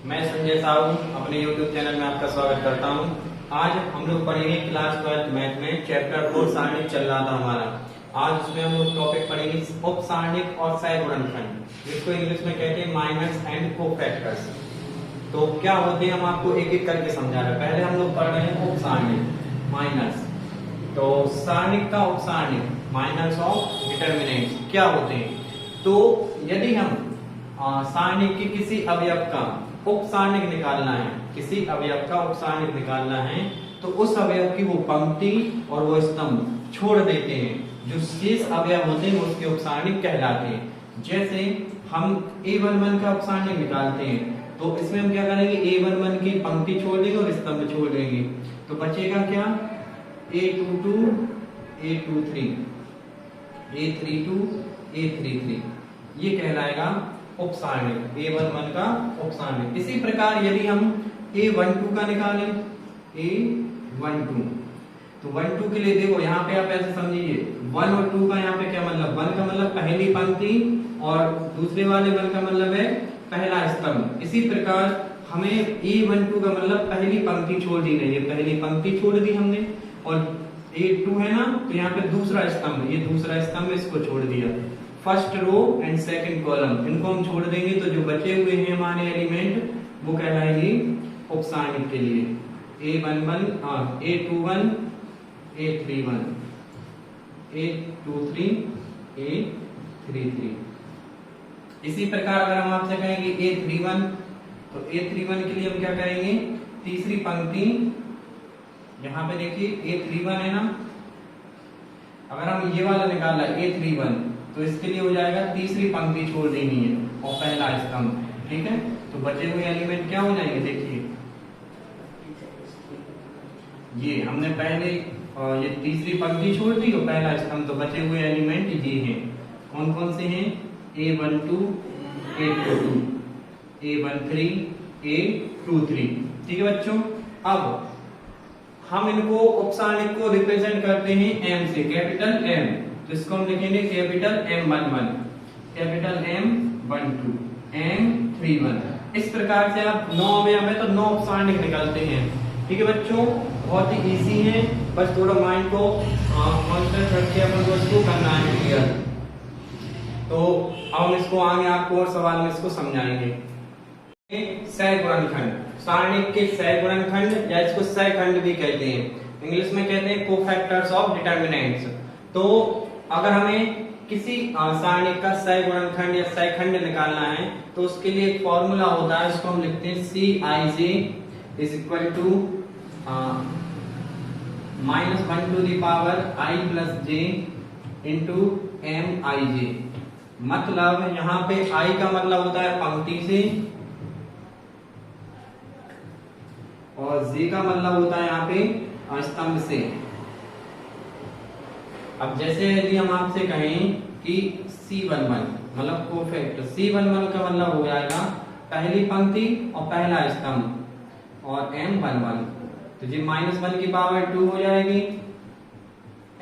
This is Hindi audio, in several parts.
मैं संजय साहू अपने YouTube चैनल में आपका स्वागत करता हूं। आज हम लोग पढ़ेंगे क्लास 12 मैथ में चैप्टर 4 सारणिक चल रहा था हमारा। आज उसमें हम लोग टॉपिक पढ़ेंगे उप सारणिक और सह गुणनखंड, जिसको इंग्लिश में कहते हैं माइनस एंड कोफैक्टर्स। तो क्या होते हैं हम आपको एक एक करके समझा रहे हैं। पहले हम लोग पढ़ रहे हैं उप सारणिक माइनस। तो सारणिक का उप सारणिक माइनस ऑफ डिटर्मिनेंट्स क्या होते हैं। तो यदि हम सारणिक के किसी अवयव का उप सारणिक निकालना है, किसी अवयव का उप सारणिक निकालना है, तो उस अवयव की वो पंक्ति और वो स्तंभ छोड़ देते हैं। जो शेष अवयव होते हैं उसके उप सारणिक कहलाते हैं। जैसे हम a11 का उप सारणिक निकालते हैं, तो इसमें हम क्या करेंगे, a11 की पंक्ति छोड़ देंगे और स्तंभ छोड़ देंगे, तो बचेगा क्या, a22 a23 a32 a33, ये कहलाएगा उप सारणिक, a11 का उप सारणिक। इसी प्रकार यदि हम a12 का निकालें, a12, तो 12 के लिए देखो यहाँ पे आप ऐसे समझिए, 1 और 2 का यहाँ पे क्या मतलब, 1 का मतलब पहली पंक्ति और दूसरे वाले 1 का मतलब है पहला स्तंभ। इसी प्रकार हमें a12 का मतलब पहली पंक्ति छोड़ दी नहीं है, पहली पंक्ति छोड़ दी हमने, और a2 है ना, तो यहाँ पे दूसरा स्तंभ, ये दूसरा स्तंभ, इसको छोड़ दिया। First row and second column, इनको हम छोड़ देंगे, तो जो बचे हुए हैं हमारे एलिमेंट वो कहलाएंगे उप सारणिक के लिए a11 a21 a31 a23 a33। इसी प्रकार अगर हम आपसे कहेंगे a31, तो a31 के लिए हम क्या करेंगे, तीसरी पंक्ति, यहाँ पे देखिए a31 है ना, अगर हम ये वाला निकाला a31, तो इसके लिए हो जाएगा तीसरी पंक्ति छोड़ देनी है और पहला स्तंभ, ठीक है। तो बचे हुए एलिमेंट क्या हो जाएंगे, देखिए ये हमने पहले ये तीसरी पंक्ति छोड़ दी और पहला स्तंभ, तो बचे हुए एलिमेंट ये हैं। कौन कौन से हैं, a12 a22 a13 a23, ठीक है बच्चों। अब हम इनको उप सारणिक को रिप्रेजेंट करते हैं m से, कैपिटल M, तो इसको हम लिखेंगे capital M11, capital M12, M31। इस प्रकार से आप 9 अवयव है तो 9 उप सारणिक निकालते हैं, ठीक है बच्चों। बहुत ही इजी है, बस थोड़ा माइंड को कॉन्सेंट्रेट करके अपन को इसको करना है क्लियर। तो अब हम इसको आगे आपको और सवाल में इसको समझाएंगे। सह गुणनखंड, सारणिक के सह गुणनखंड या इसको सह खंड भी कहते हैं, इंग्लिश में कहते हैं कोफैक्टर्स ऑफ डिटर्मिनेंट्स। तो अगर हमें किसी सारणिक का सह गुणनखंड या सह खंड निकालना है, तो उसके लिए एक फॉर्मूला होता है, उसको हम लिखते हैं Cij is equal to -1 to the power i plus j into Mij। मतलब यहाँ पे i का मतलब होता है पंक्ति से और j का मतलब होता है यहाँ पे स्तंभ से। अब जैसे यदि हम आपसे कहें कि C11 मतलब कोफैक्टर, C11 का मतलब हो जाएगा पहली पंक्ति और पहला स्तंभ, और M11 तो जी -1 की पावर 2 हो जाएगी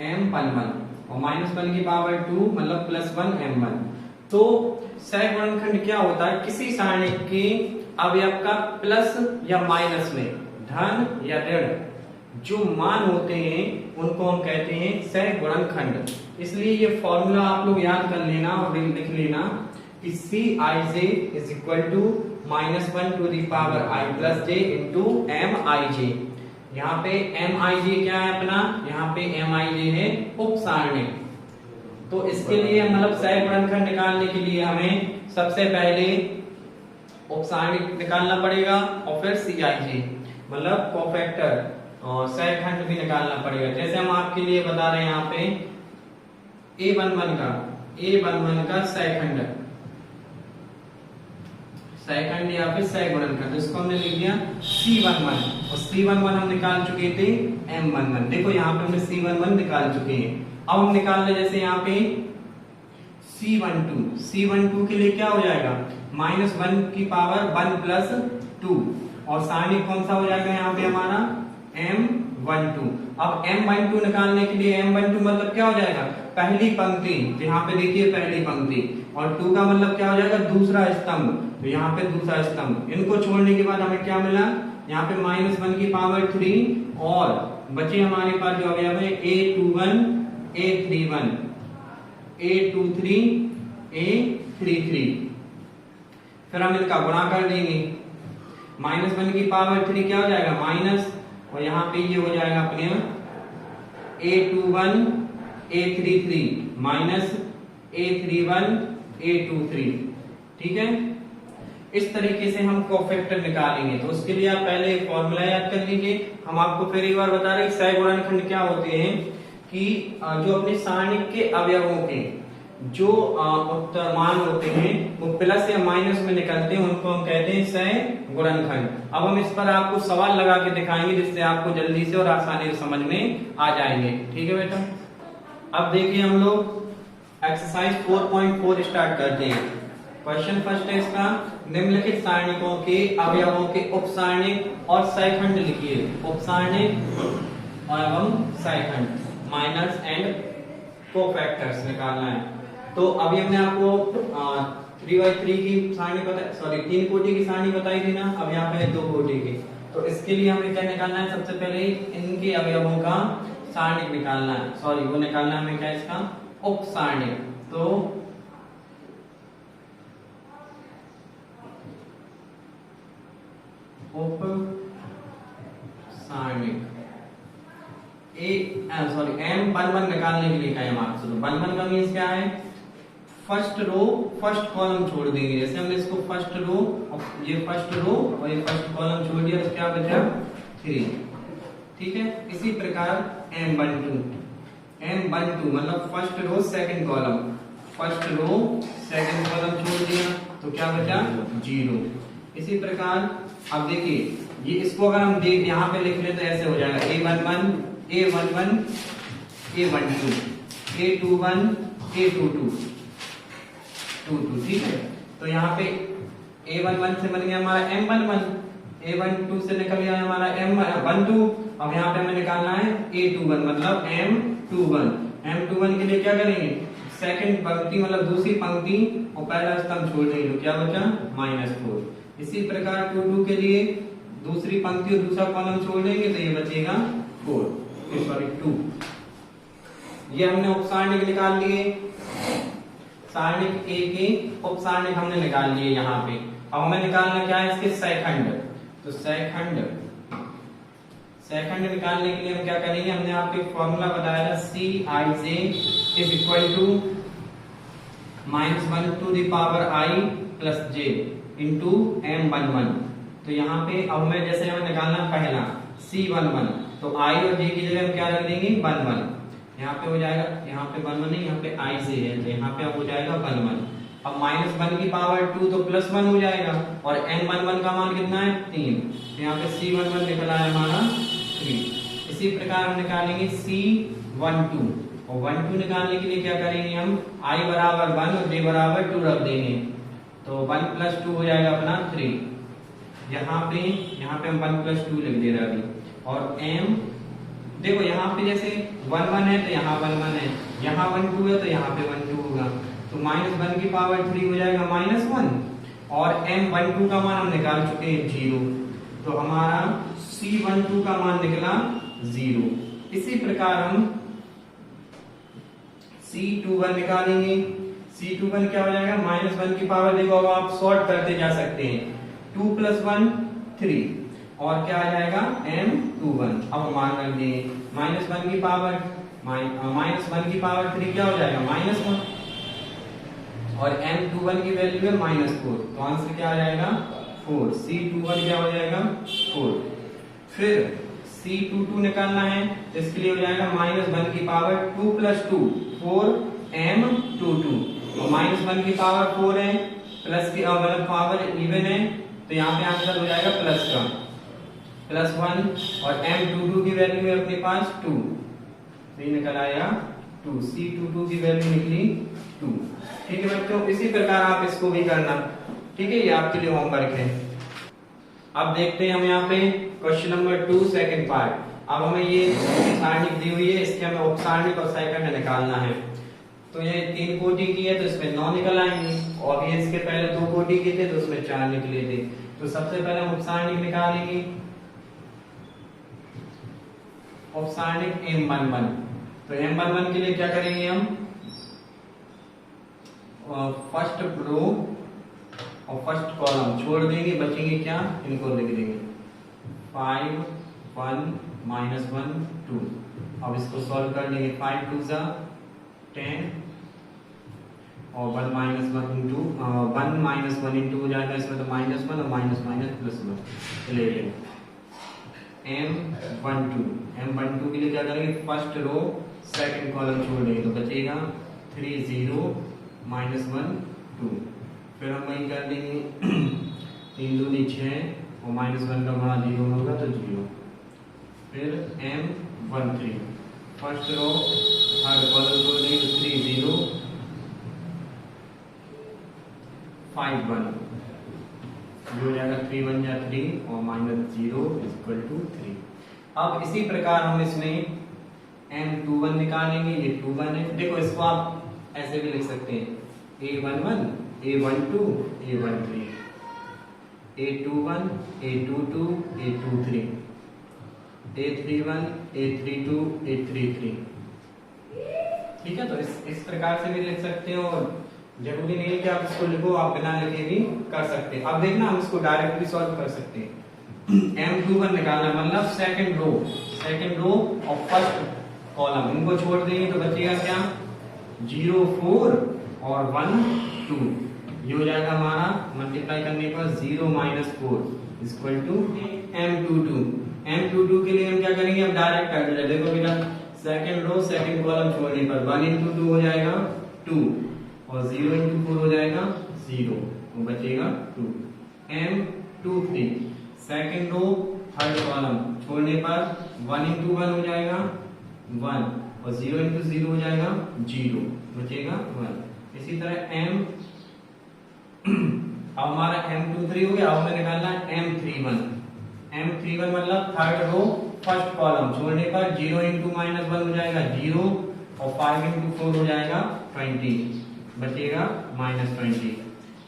M11, और -1 की पावर 2 मतलब +1 M1। तो सह गुणनखंड क्या होता है, किसी सारणिक के अवयव का प्लस या माइनस में धन या ऋण जो मान होते हैं उनको हम कहते हैं सह गुणनखंड। इसलिए ये फॉर्मूला आप लोग याद कर लेना और लिख लेना कि Cij is equal to -1 to the power i plus j into Mij। यहाँ पे Mij क्या है अपना, यहाँ पे Mij है उप सारणिक। तो इसके लिए मतलब सह गुणनखंड निकालने के लिए हमें सबसे पहले उप सारणिक निकालना पड़ेगा और फिर Cij मतलब कोफैक्टर और सह खंड भी निकालना पड़ेगा। जैसे हम आपके लिए बता रहे हैं यहाँ पे a11 का सह खंड या फिर सह गुणनखंड, इसको हमने लिख दिया C11, और C11 हम निकाल चुके थे M11। देखो यहाँ पे हमने C11 निकाल चुके हैं। अब हम निकाल रहे जैसे यहाँ पे C12 के लिए क्या हो जाएगा, -1 की पावर 1 प्लस 2, और सारणिक कौन सा हो जाएगा यहाँ पे हमारा M12। अब M12 निकालने के लिए M12 मतलब क्या हो जाएगा, पहली पंक्ति, यहाँ पे देखिए पहली पंक्ति, और 2 का मतलब क्या हो जाएगा, दूसरा स्तंभ, तो यहाँ पे दूसरा स्तंभ। इनको छोड़ने के बाद हमें क्या मिला, यहाँ पे -1 की पावर 3 और बचे हमारे पास जो अवयव है A21 A31 A23 A33। फिर हम इनका गुणा कर देंगे, -1 की पावर 3 क्या हो जाएगा माइनस, और यहाँ पे ये हो जाएगा अपने A21 A33 minus A31 A23। ठीक है, इस तरीके से हम कोफैक्टर निकालेंगे। तो उसके लिए आप पहले फॉर्मूला याद कर लीजिए। हम आपको फिर एक बार बता रहे हैं सह गुणनखंड क्या होते हैं, कि जो अपने सारणिक के अवयवों के जो उत्तर मान होते हैं वो प्लस या माइनस में निकलते हैं, उनको हम कहते हैं सह गुणनखंड। अब हम इस पर आपको सवाल लगा के दिखाएंगे, जिससे आपको जल्दी से और आसानी से समझ में आ जाएंगे। ठीक है बेटा, अब देखिए हम लोग एक्सरसाइज 4.4 स्टार्ट करते हैं। क्वेश्चन फर्स्ट है इसका, निम्नलिखित सारणिकों के अवयवों के उपसारणिक और सहखंड लिखिए। उपसारणिक एवं सहखंड माइनस एंड कोफैक्टर्स निकालना है। तो अभी हमने आपको 3x3 की सारणी बताई, सॉरी 3 कोटि की सारणी बताई थी ना, अब यहाँ पे 2 कोटि की। तो इसके लिए हमें क्या निकालना है, सबसे पहले इनके अवयवों का सारणिक निकालना है, सॉरी वो निकालना है हमें क्या, इसका उपसारणिक। तो उप सारणिक M11 निकालने के लिए क्या है आपसे, तो 11 का मींस क्या है, फर्स्ट रो फर्स्ट कॉलम छोड़ देंगे। जैसे हमने इसको फर्स्ट रो, ये फर्स्ट रो और ये फर्स्ट कॉलम छोड़ दिया, तो क्या बचा 3। ठीक है, इसी प्रकार M12 मतलब first row second column, first row second column छोड़ दिया, तो क्या बचा 0। इसी प्रकार अब देखिए, ये इसको अगर हम देख यहाँ पे लिख ले तो ऐसे हो जाएगा A11 A12 A12 A21 A22 ठीक है। तो यहाँ पे A11 से बन गया हमारा M11, A12 से निकल गया हमारा M12। अब यहाँ पे हमें निकालना है A21 मतलब M21 के लिए क्या करेंगे, सेकंड पंक्ति मतलब दूसरी पंक्ति और पहला स्तंभ छोड़ देंगे, तो क्या बचा -4। इसी प्रकार 22 के लिए दूसरी पंक्ति और दूसरा कॉलम छोड़ देंगे, तो ये बचेगा 2। ये हमने उपसारणिक निकाल लिए, सारणिक A के उपसारणिक हमने निकाल लिए यहाँ पे। अब हमें निकालना क्या है, इसके सहखंड। तो सहखंड निकालने के लिए हम क्या करेंगे, हमने आपको एक फॉर्मूला बताया था, Cij is equal to -1 to the power I plus j into M11। तो यहाँ पे अब हमें जैसे हमें निकालना पहला C11, तो I और j की जगह हम क्या रख देंगे 11। यहाँ पे हो जाएगा, यहाँ पे 11 नहीं, यहाँ पे I से है, तो यहाँ पे अब हो जाएगा 11। अब -1 की पावर 2 तो +1 हो जाएगा, और M11 का मान कितना है 3, तो यहाँ पे C11 निकला है हमारा 3। इसी प्रकार हम निकालेंगे C12, और 12 निकालने के लिए क्या करेंगे हम, I बराबर 1 और j बराबर 2 रख देंगे, तो 1 + 2 हो जाएगा अपना 3। यहाँ पे हम 1 + 2 लिख दे रहे अभी। और M देखो यहाँ पे जैसे 1 1 है तो यहाँ 1 1 है, यहाँ 1 2 है तो यहाँ पे 1 2 होगा, तो -1 की पावर 3 हो जाएगा -1, और M12 का मान हम निकाल चुके हैं 0, तो हमारा C12 का मान निकला 0। इसी प्रकार हम C21 निकालेंगे। C21 क्या हो जाएगा, -1 की पावर, देखो अब आप सॉर्ट करते जा सकते हैं, 2 + 1 3, और क्या आ जाएगा M21। अब मान रख देंगे, -1 की पावर -1 की पावर 3 क्या हो जाएगा -1, और M21 की वैल्यू है -4, तो आंसर क्या आ जाएगा 4। C21 क्या हो जाएगा 4। फिर C22 निकालना है, तो इसके लिए हो जाएगा -1 की पावर 2 + 2 4 M22, और -1 की पावर 4 है, प्लस की मतलब पावर इवन है, तो यहाँ पे आंसर हो जाएगा प्लस का +1, और M22 की वैल्यू है अपने पास 2, तो ये निकल आएगा 2। C22 की वैल्यू निकली 2। ठीक है बच्चों, इसी प्रकार आप इसको भी करना। ठीक है, ये आपके लिए होमवर्क है। अब देखते हैं हम यहाँ पे क्वेश्चन नंबर 2 सेकंड पार्ट। अब हमें ये सारणिक दी हुई है, इसके हमें उपसारणिक और सहखंड निकालना है। तो ये 3 कोटि की है तो इसमें 9 निकल आएंगे, और ये इसके पहले 2 कोटि के थे तो उसमें 4 निकले थे। तो सबसे पहले हम उपसारणिक निकालेंगे, उपसारणिक M11। तो M11 के लिए क्या करेंगे हम, फर्स्ट रो और फर्स्ट कॉलम छोड़ देंगे, बचेंगे क्या, इनको लिख देंगे 5 1 -1 2। अब इसको सॉल्व कर लेंगे, 5 2 जा 10 और 1 -1 इंटू 1 -1 इंटू हो जाएगा इसमें तो -1 और -1 +1 11। M12 के लिए क्या करेंगे, फर्स्ट रो सेकंड कॉलम छोड़ देंगे तो बचेगा 3 0 -1 2। फिर हम वही कर देंगे 3 दूनी 6 और -1 का वहाँ 0 होगा तो 0। फिर M13 first row third column छोड़ देंगे तो 3 0 5 1 हो जाएगा 3 1 या 3 और -0 = 3। अब इसी प्रकार हम इसमें M21 निकालेंगे, ये 21 है। देखो इसको आप ऐसे भी लिख सकते हैं A11 A12 A13 A21 A22 A23 A31 A32 A33। ठीक है, तो इस प्रकार से भी लिख सकते हो, और जरूरी नहीं है कि आप इसको लिखो, आप बिना लिखे भी कर सकते हैं। अब देखना हम इसको डायरेक्ट भी सॉल्व कर सकते हैं। M21 निकालना मतलब सेकंड रो और फर्स्ट कॉलम, इनको छोड़ देंगे तो बचेगा क्या, 0 4 और 1 2। ये हो जाएगा हमारा मल्टीप्लाई करने पर 0 -4 = M22 के लिए हम क्या करेंगे, अब डायरेक्ट कर देंगे। देखो बेटा, सेकंड रो सेकंड कॉलम छोड़ने पर 1 × 2 हो जाएगा 2 और 0 × 4 हो जाएगा 0, तो बचेगा 2। M23 second row third column छोड़ने पर 1 × 1 हो जाएगा 1 और 0 × 0 हो जाएगा 0, बचेगा 1। इसी तरह अब हमारा M23 हो गया। अब हमें निकालना है M31 मतलब थर्ड रो फर्स्ट कॉलम छोड़ने पर 0 × -1 हो जाएगा 0 और 5 × 4 हो जाएगा 20, बचेगा -20।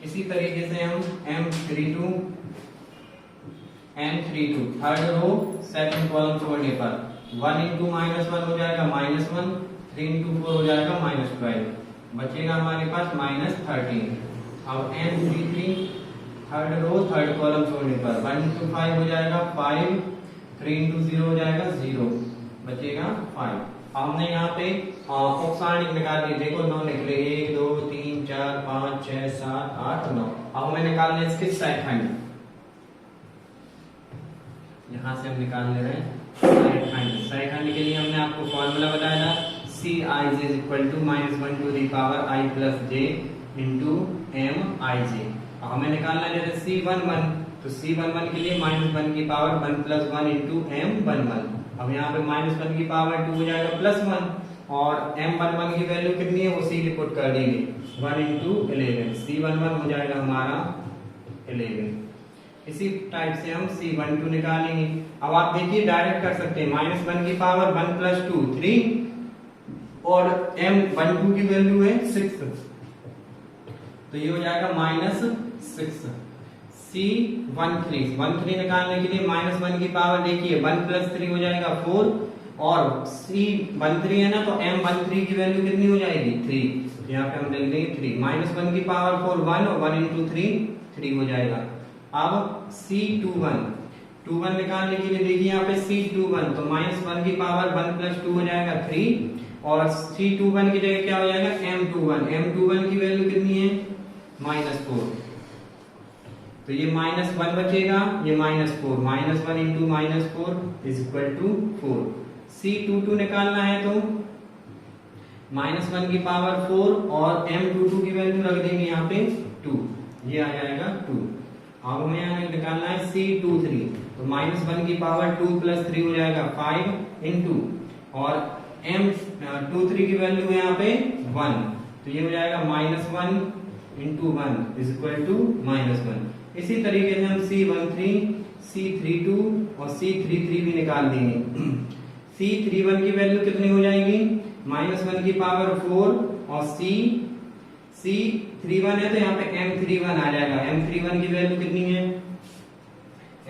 इसी तरीके से हम M32 third row second column छोड़ने पर 1 × -1 हो जाएगा -1, 3 × 4 हो जाएगा -12, बचेगा हमारे पास -13। अब M33 third row third column छोड़ने पर 1 × 5 हो जाएगा 5, 3 × 0 हो जाएगा 0, बचेगा 5। हमने यहाँ पे उपसारणिक निकाल दिए, देखो 9 निकले, 1 2 3 4 5 6 7 8 9। अब हमें निकालने इसके सैखंड, यहाँ से हम निकाल ले रहे हैं सैखंड के लिए हमने आपको फॉर्मूला बताया था, Cij = -1 to the power I plus j into Mij। अब हमें निकालना है जैसे C11, तो C11 के लिए -1 की पावर 1 + 1 into M11। अब यहाँ पे -1 की पावर 2 हो जाएगा +1, और M11 की वैल्यू कितनी है वो सीधे पुट कर देंगे 1 × 11, C11 हो जाएगा हमारा 11। इसी टाइप से हम C12 निकालेंगे। अब आप देखिए डायरेक्ट कर सकते हैं, -1 की पावर 1 + 2 3 और M12 की वैल्यू है 6, तो ये हो जाएगा -6। C13 निकालने के लिए -1 की पावर देखिए 1 + 3 हो जाएगा 4, और C13 है ना, तो M13 की वैल्यू कितनी हो जाएगी 3, यहाँ पे हम लिख देंगे 3। -1 की पावर 4 1 और 1 × 3 हो जाएगा। अब C21 निकालने के लिए देखिए यहाँ पे C21, तो -1 की पावर 1 + 2 हो जाएगा 3, और C21 की जगह क्या हो जाएगा M21 की वैल्यू कितनी है -4, तो ये -1 बचेगा, ये -4, -1 × -4 = 4। C22 निकालना है तो -1 की पावर 4 और M22 की वैल्यू रख देंगे यहाँ पे 2, ये आ जाएगा 2। अब हमें यहाँ निकालना है C23, तो -1 की पावर 2 + 3 हो जाएगा 5 इंटू, और M23 की वैल्यू है यहाँ पे 1, तो ये हो जाएगा -1 × 1 = -1। इसी तरीके से हम C13, C32 और C33 भी निकाल देंगे। C31 की वैल्यू कितनी हो जाएगी, -1 की पावर 4 और C31 है तो यहाँ पे M31 आ जाएगा। M31 की वैल्यू कितनी है?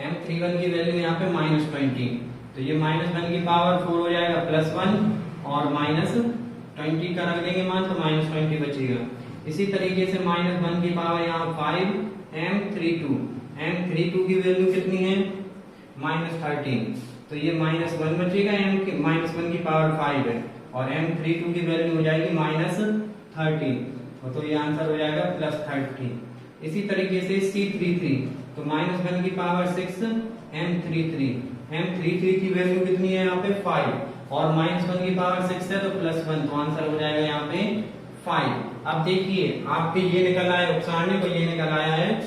M31 की वैल्यू यहाँ पे -20, तो ये -1 की पावर 4 हो जाएगा +1 और -20 का रख देंगे मान, तो -20 बचेगा। इसी तरीके से -1 की पावर यहाँ 5, M32 की वैल्यू कितनी है? -13, तो ये -1 बचेगा, -1 की पावर 5 है और M32 की वैल्यू हो जाएगी -13, तो ये आंसर हो जाएगा +30। इसी तरीके से C33, तो -1 की पावर 6, M33 की वैल्यू कितनी है यहाँ पे? 5 और -1 की पावर 6 है तो +1, तो आंसर हो जाएगा यहाँ पे 5। अब देखिए आपके ये निकल आया उपसारणी को, ये निकल आया है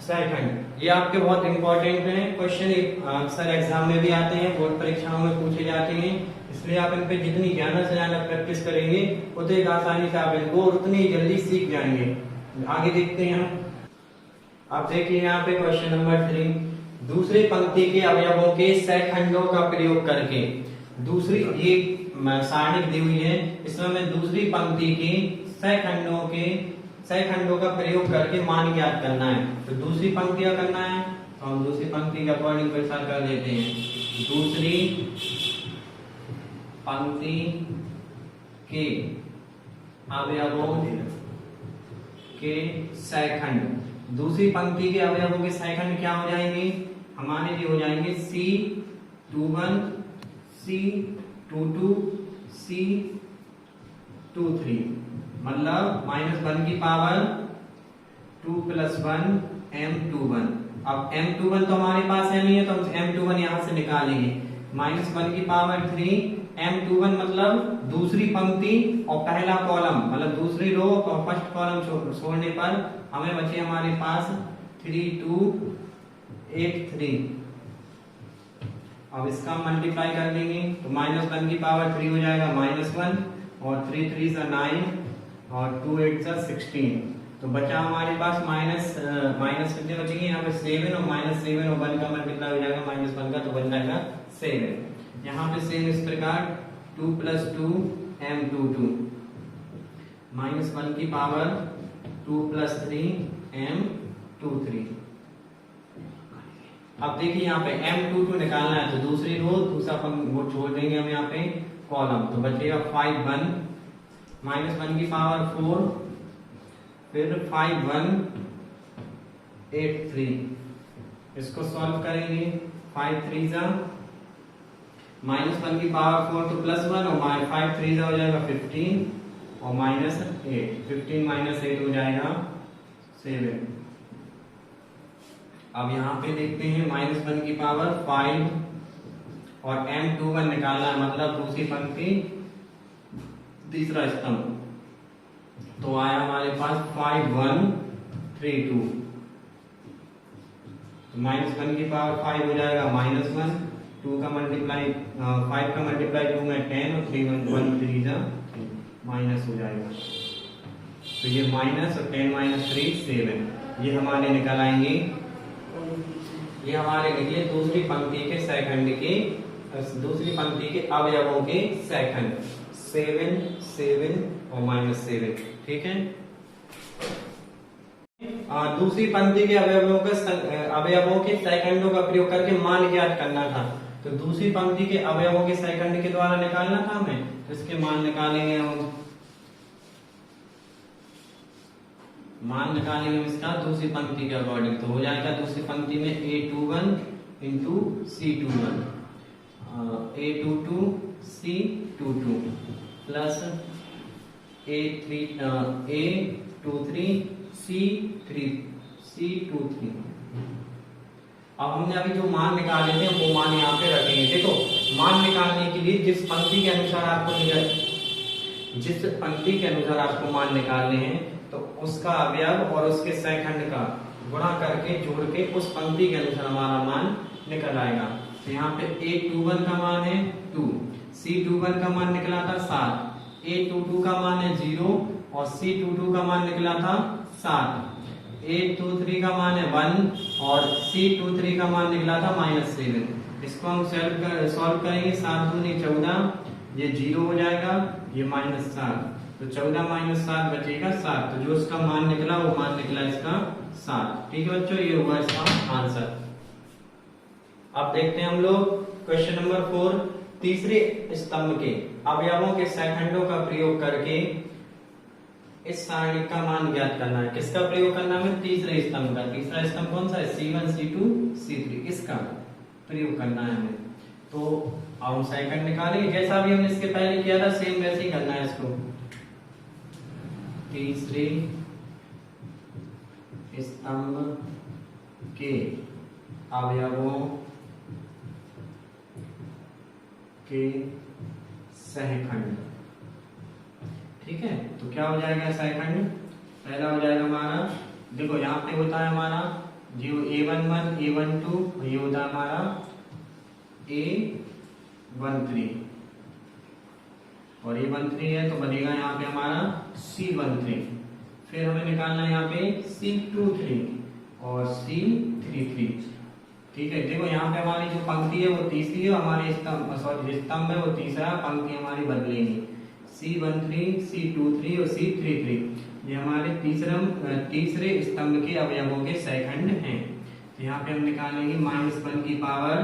सेकंड। ये आपके बहुत इंपॉर्टेंट है क्वेश्चन, अक्सर एग्जाम में भी आते हैं, बोर्ड परीक्षाओं में पूछे जाते हैं, इसलिए आप इन पे जितनी ज्यादा से ज्यादा प्रैक्टिस करेंगे उतनी आसानी से आप इनको उतनी जल्दी सीख जाएंगे। आगे देखते हैं हम। अब देखिए यहाँ पे क्वेश्चन नंबर 3, दूसरी पंक्ति के अवयवों के सहखंडों का प्रयोग करके, दूसरी ये सारणी दी हुई है, इसमें हमें दूसरी पंक्ति के सहखंडों का प्रयोग करके मान ज्ञात करना है। तो दूसरी पंक्ति का करना है तो हम दूसरी पंक्ति के अकॉर्डिंग प्रचार कर देते हैं। दूसरी पंक्ति के अवयवों के सहखंड, दूसरी पंक्ति के अवयवों के सहखंड क्या हो जाएंगे? हमारे लिए हो जाएंगे C21, C22, C23, मतलब -1 की पावर 2 + 1 M21। अब M21 तो हमारे पास है नहीं है, तो हम M21 यहां से निकालेंगे। -1 की पावर 3 M21 मतलब दूसरी पंक्ति और पहला कॉलम, मतलब दूसरी रो और फर्स्ट कॉलम छोड़ने पर हमें बचे हमारे पास 3283। अब इसका मल्टीप्लाई कर देंगे तो -1 की पावर 3 हो जाएगा -1 और 3 3 = 9 और 2 8 = 16, तो बचा हमारे पास माइनस कितने बचेंगे यहाँ पे 7 और -7 और 1 का मल्टीप्लाई हो जाएगा -1 का, तो बन जाएगा 7। यहाँ पे सेम इस प्रकार 2 + 2 M22, -1 की पावर 2 + 3 M23। अब देखिए यहाँ पे M22 निकालना है, तो दूसरी रो दूसरा वो छोड़ देंगे हम यहाँ पे कॉलम, तो बचेगा 5 1, -1 की पावर 4, फिर 5 1 8 3, इसको सॉल्व करेंगे। 5 3 = -1 की पावर 4 तो +1 और 5 3 = हो जाएगा 15 और -8, 15 - 8 हो जाएगा 7। अब यहाँ पे देखते हैं -1 की पावर 5 और M21 निकालना है, मतलब दूसरी पंक्ति तीसरा स्तंभ, तो आया हमारे पास 5 1 3 2, तो -1 की पावर 5 हो जाएगा -1, 2 का मल्टीप्लाई 5 का मल्टीप्लाई 2 में 10 और 3 1 3 माइनस हो जाएगा, तो ये माइनस और 10 - 3 7, ये हमारे निकल आएंगे। ये हमारे निकले दूसरी पंक्ति के सहखंड के, दूसरी पंक्ति के अवयवों के सहखंड 7 7 और -7, ठीक है। दूसरी पंक्ति के अवयवों के सहखंडों का प्रयोग करके मान ज्ञात करना था, तो दूसरी पंक्ति के अवयवों के सहखंड के द्वारा निकालना था हमें, तो इसके मान निकालेंगे हम, मान निकालेंगे इसका दूसरी पंक्ति के अकॉर्डिंग, तो हो जाएगा दूसरी पंक्ति में A21 × C21, A22 C22 plus A23 C23। अब हमने अभी जो मान निकाले थे वो मान यहाँ पे रखेंगे। देखो मान निकालने के लिए जिस पंक्ति के अनुसार आपको मान निकालने हैं, तो उसका अवयव और उसके सहखंड का गुणा करके जोड़ के उस पंक्ति के अनुसार हमारा मान निकल आएगा। तो यहाँ पे A21 का मान है 2, C21 का मान निकला था 7, A22 का मान है 0 और C22 का मान निकला था 7, A23 का मान है 1 और C23 का मान निकला था -7। इसको हम सॉल्व करेंगे, 7 दूनी 14, ये 0 हो जाएगा, ये -7, तो 14 माइनस 7 बचेगा 7। तो जो उसका मान निकला वो मान निकला इसका 7। ठीक है बच्चों, ये हुआ इसका आंसर। अब देखते हैं हम लोग क्वेश्चन नंबर 4। तीसरे स्तंभ के अवयवों के सेकंडों का प्रयोग करके इस सारणी का मान ज्ञात करना है। किसका प्रयोग करना है? तीसरे स्तंभ का। तीसरा स्तंभ कौन सा है? C1 C2 C3, इसका प्रयोग करना है हमें। तो अब हम सेकंड निकालेंगे, जैसा भी हमने इसके पहले किया था सेम वैसे ही करना है इसको। तीसरे स्तंभ के अवयवों के सहखंड। ठीक है, तो क्या हो जाएगा सहखंड? पहला हो जाएगा हमारा, देखो यहाँ पे होता है हमारा जो A11 A12, ये होता है हमारा A13 और A13 है तो बनेगा यहाँ पे हमारा C13। फिर हमें निकालना है यहाँ पे C23 और C33। ठीक है, देखो यहाँ पे हमारी जो पंक्ति है वो तीसरी है, हमारे स्तंभ है वो तीसरा, पंक्ति हमारी बदलेंगी। C13 C23 और C33 ये हमारे तीसरे स्तंभ के अवयवों के सहखंड हैं। तो यहाँ पे हम निकालेंगे -1 की पावर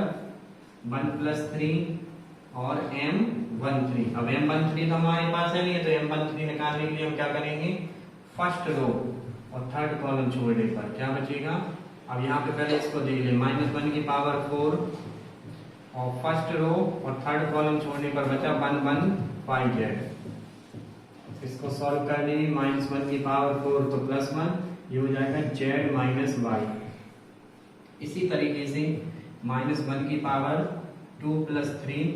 1 + 3 और M13। अब M13 तो हमारे पास है नहीं है, तो M13 निकालने के लिए हम क्या करेंगे? फर्स्ट रो और थर्ड कॉलम छोड़ने पर क्या बचेगा? अब यहाँ पे पहले इसको देख ले, -1 की पावर 4 और फर्स्ट रो और थर्ड कॉलम छोड़ने पर बचा 115Z। इसको सॉल्व कर ली, -1 की पावर 4 तो +1, ये हो जाएगा Z - Y। इसी तरीके से -1 की पावर 2 + 3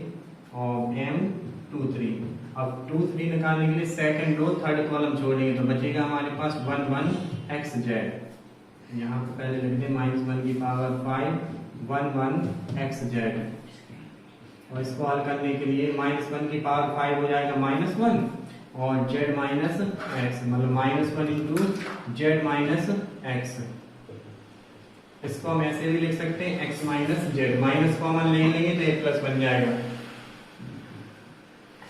और M23। अब 2 3 निकालने के लिए सेकंड रो थर्ड कॉलम छोड़ेंगे तो बचेगा हमारे पास 11XZ। यहाँ पे पहले लिख दें -1 की पावर 5 11XZ। और इसको हल करने के लिए -1 की पावर 5 हो जाएगा -1 और Z - X, मतलब -1 × Z - X। इसको हम ऐसे भी लिख सकते हैं X - Z, माइनस कॉमन ले लेंगे तो एक प्लस बन जाएगा।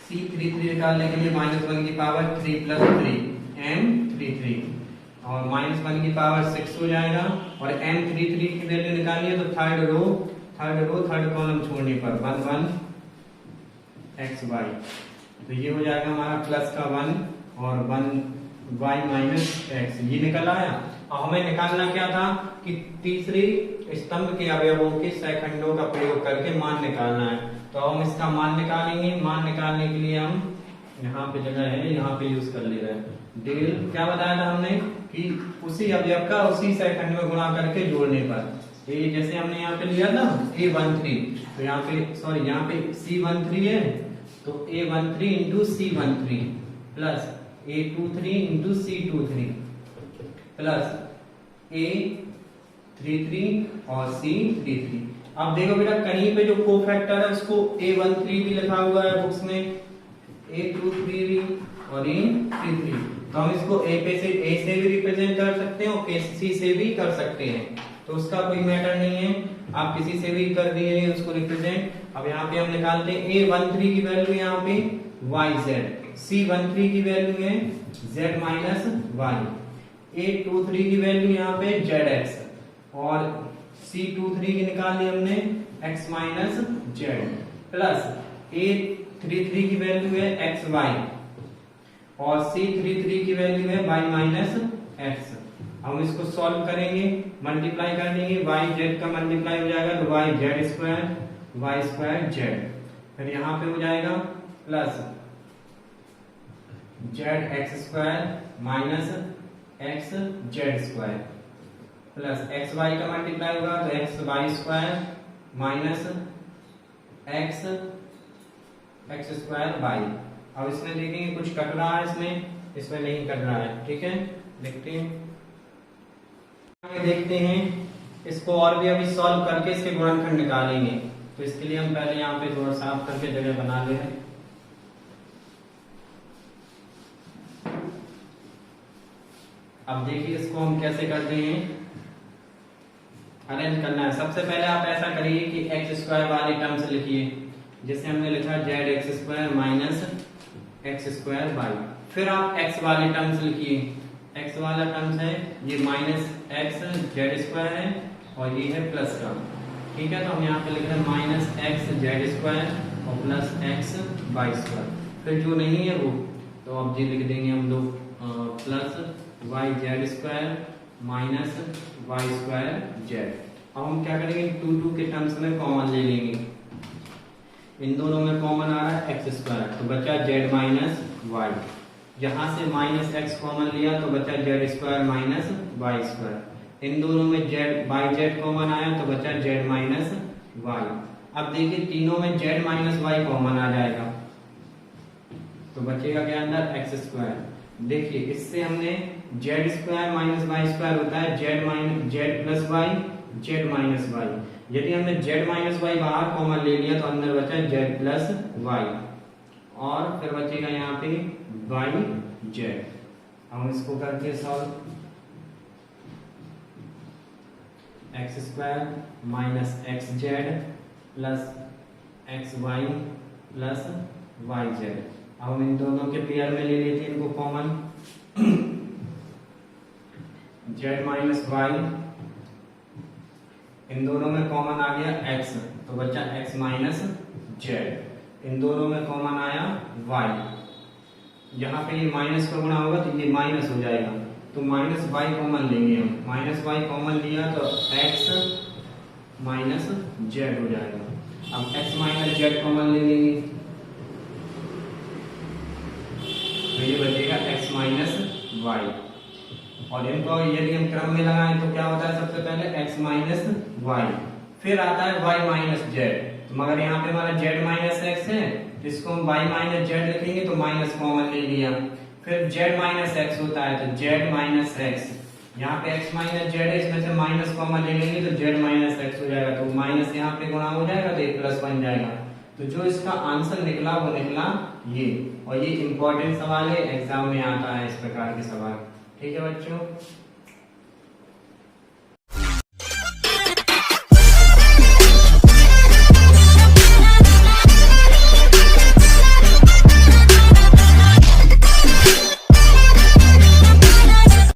C33 निकालने के लिए -1 की पावर 3 + 3 M33 और -1 की पावर 6 हो जाएगा। और M33 की वैल्यू निकालनी है तो थर्ड रो थर्ड कॉलम छोड़ने पर 11XY। तो ये हो जाएगा हमारा प्लस का 1 और 1Y - X, ये निकल आया। और हमें निकालना क्या था कि तीसरे स्तंभ के अवयवों के सहखंडों का प्रयोग करके मान निकालना है। तो हम इसका मान निकालेंगे। मान निकालने के लिए हम यहाँ पे जगह है, यहाँ पे यूज कर ले रहे हैं डेल। क्या बताया था हमने कि उसी अवयव का उसी सहखंड में गुणा करके जोड़ने पर। ये जैसे हमने यहाँ पे लिया था A13, तो यहाँ पे C13 है तो A13 × C13 plus A23 × C23 plus A33 और C33। अब देखो बेटा कहीं पे जो कोफैक्टर है उसको A13 भी लिखा हुआ है बुक्स में, A23 भी और A33। तो हम इसको A से भी रिप्रेजेंट कर सकते हैं और C से भी कर सकते हैं, तो उसका कोई मैटर नहीं है, आप किसी से भी कर दिए उसको रिप्रेजेंट। अब यहाँ पे हम निकालते हैं A13 की वैल्यू यहाँ पे YZ, C13 की वैल्यू है Z - Y, A23 की वैल्यू यहाँ पे ZX और C23 की निकाली हमने X - Z प्लस A33 की वैल्यू है XY और C33 की वैल्यू है Y - X। हम इसको सॉल्व करेंगे, मल्टीप्लाई कर देंगे, YZ का मल्टीप्लाई हो जाएगा तो YZ² Y²Z। फिर यहाँ पे हो जाएगा plus ZX² - XZ² plus XY का मल्टीप्लाई होगा तो XY² - X² Y। अब इसमें देखेंगे कुछ कट रहा है, इसमें नहीं कट रहा है। ठीक है, देखते हैं देखते हैं इसको और भी अभी सॉल्व करके इसके गुणनखंड निकालेंगे। तो इसके लिए हम पहले यहाँ पे थोड़ा साफ करके जगह बना ले रहे हैं। अब देखिए इसको हम कैसे करते हैं, अरेंज करना है। सबसे पहले आप ऐसा करिए कि X² वाले टर्म से लिखिए, जैसे हमने लिखा ZX² - X² Y। फिर आप x वाले टर्म्स लिखिए। x वाला टर्म्स है ये माइनस एक्स जेड स्क्वायर है और ये है प्लस का, ठीक है। तो हम यहाँ पे लिख रहे हैं माइनस एक्स जेड स्क्वायर और प्लस एक्स वाई स्क्वायर। फिर जो नहीं है वो तो अब जी लिख देंगे हम लोग plus Y Z square minus Y square Z. अब हम क्या करेंगे, टू टू के टर्म्स में कॉमन ले लेंगे। इन दोनों में कॉमन आ रहा है एक्स स्क्वायर, तो बचा जेड माइनस वाई। यहाँ से माइनस एक्स कॉमन लिया तो बचा Z square minus Y square. इन दोनों में जेड बाई जेड कॉमन आया तो बचा जेड माइनस वाई। अब देखिए तीनों में जेड माइनस वाई कॉमन आ जाएगा तो बचेगा क्या अंदर एक्स स्क्वायर। देखिए इससे हमने Z square minus Y square होता है Z plus Y Z minus Y. यदि हमने जेड माइनस वाई बाहर कॉमन ले लिया तो अंदर बचा जेड प्लस वाई और फिर बचेगा यहाँ पे वाई जेड। हम इसको करके solve, X square minus X Z plus X Y plus Y Z. अब हम इन दोनों के पेयर में ले लेते हैं इनको कॉमन, जेड माइनस वाई, इन दोनों में कॉमन आ गया x तो बचा x माइनस जेड। इन दोनों में कॉमन आया y, यहाँ पे ये माइनस का गुणा होगा तो ये माइनस हो जाएगा तो माइनस y कॉमन लेंगे हम। माइनस y कॉमन लिया तो x माइनस जेड हो जाएगा। अब x माइनस जेड कॉमन ले लेंगे तो ये बचेगा x माइनस वाई। और इनको यदि हम क्रम में लगाएं तो क्या होता है, सबसे पहले x माइनस वाई, फिर आता है y माइनस जेड। तो मगर यहाँ पे हमारा z माइनस एक्स है, इसको हम y माइनस जेड लिखेंगे तो माइनस कॉमन ले लिया। फिर z माइनस एक्स होता है तो z माइनस एक्स, यहाँ पे x माइनस जेड है, इसमें से माइनस कॉमन ले लेंगे तो z माइनस एक्स हो जाएगा। तो माइनस यहाँ पे गुणा हो जाएगा तो ये प्लस बन जाएगा। तो जो इसका आंसर निकला वो निकला ये। और ये इंपॉर्टेंट सवाल है, एग्जाम में आता है इस प्रकार के सवाल, ठीक है बच्चों।